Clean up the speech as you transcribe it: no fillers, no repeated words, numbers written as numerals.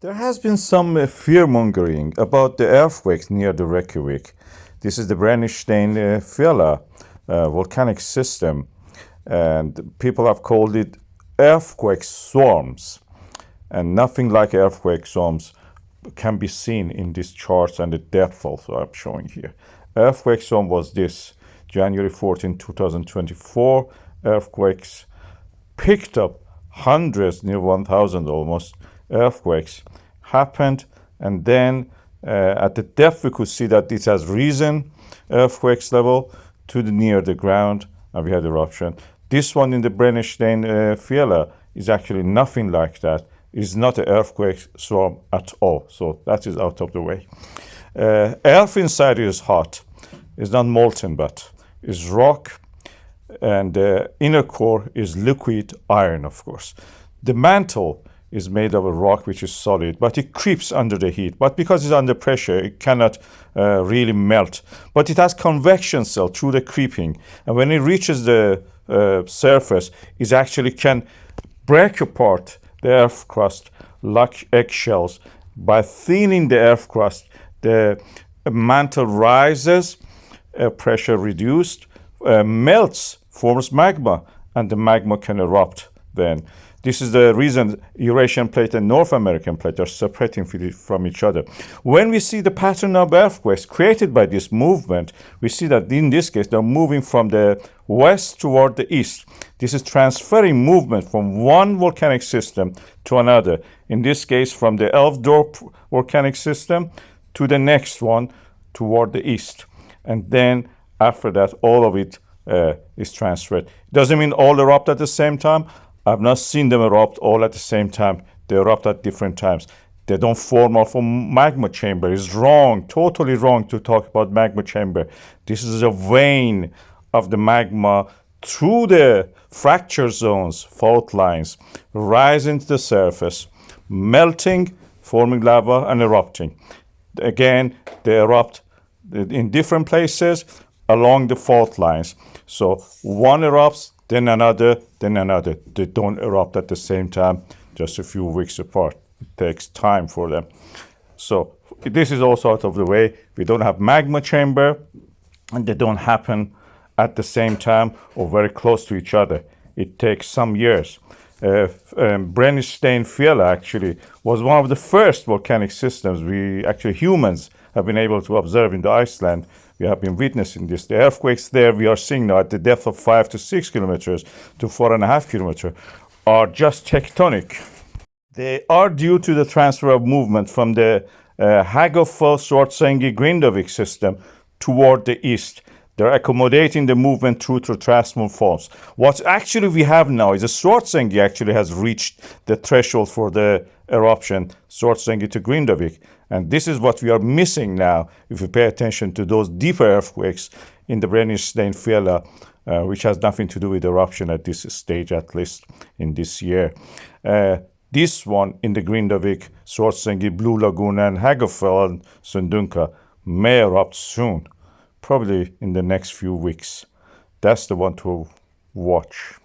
There has been some fear-mongering about the earthquakes near the Reykjavik. This is the Brennisteinsfjalla volcanic system, and people have called it earthquake swarms. And nothing like earthquake swarms can be seen in these charts and the depth also I'm showing here. Earthquake swarm was this, January 14, 2024. Earthquakes picked up hundreds, near 1,000 almost, earthquakes happened, and then at the depth we could see that it has risen earthquakes level to the near the ground, and we had eruption. This one in the Brennisteinsfjalla is actually nothing like that. It's not an earthquake swarm at all, so that is out of the way. Earth inside is hot. It's not molten, but it's rock, and the inner core is liquid iron, of course. The mantle is made of a rock which is solid, but it creeps under the heat. But because it's under pressure, it cannot really melt. But it has convection cell through the creeping, and when it reaches the surface, it actually can break apart the earth crust like eggshells. By thinning the earth crust, the mantle rises, pressure reduced, melts, forms magma, and the magma can erupt then. This is the reason Eurasian plate and North American plate are separating from each other. When we see the pattern of earthquakes created by this movement, we see that in this case, they're moving from the west toward the east. This is transferring movement from one volcanic system to another. In this case, from the Elfdorp volcanic system to the next one toward the east. And then after that, all of it is transferred. Doesn't mean all erupt at the same time. I've not seen them erupt all at the same time. They erupt at different times. They don't form off a magma chamber. It's wrong, totally wrong to talk about magma chamber. This is a vein of the magma through the fracture zones, fault lines, rising to the surface, melting, forming lava, and erupting. Again, they erupt in different places along the fault lines. So one erupts, then another, then another. They don't erupt at the same time, just a few weeks apart. It takes time for them. So this is also out of the way. We don't have magma chamber, and they don't happen at the same time or very close to each other. It takes some years. Brennisteinsfjalla actually was one of the first volcanic systems humans have been able to observe in the Iceland. We have been witnessing this. The earthquakes there we are seeing now at the depth of 5 to 6 kilometers to 4.5 kilometers are just tectonic. They are due to the transfer of movement from the Hagafell Grindavik system toward the east. They're accommodating the movement through transform faults. What actually we have now is a Svartsengi actually has reached the threshold for the eruption, Svartsengi to Grindavik. And this is what we are missing now if we pay attention to those deeper earthquakes in the Brennisteinsfjalla, which has nothing to do with eruption at this stage, at least in this year. This one in the Grindavik, Svartsengi, Blue Lagoon, and Hagafell and Sundunka may erupt soon, probably in the next few weeks. That's the one to watch.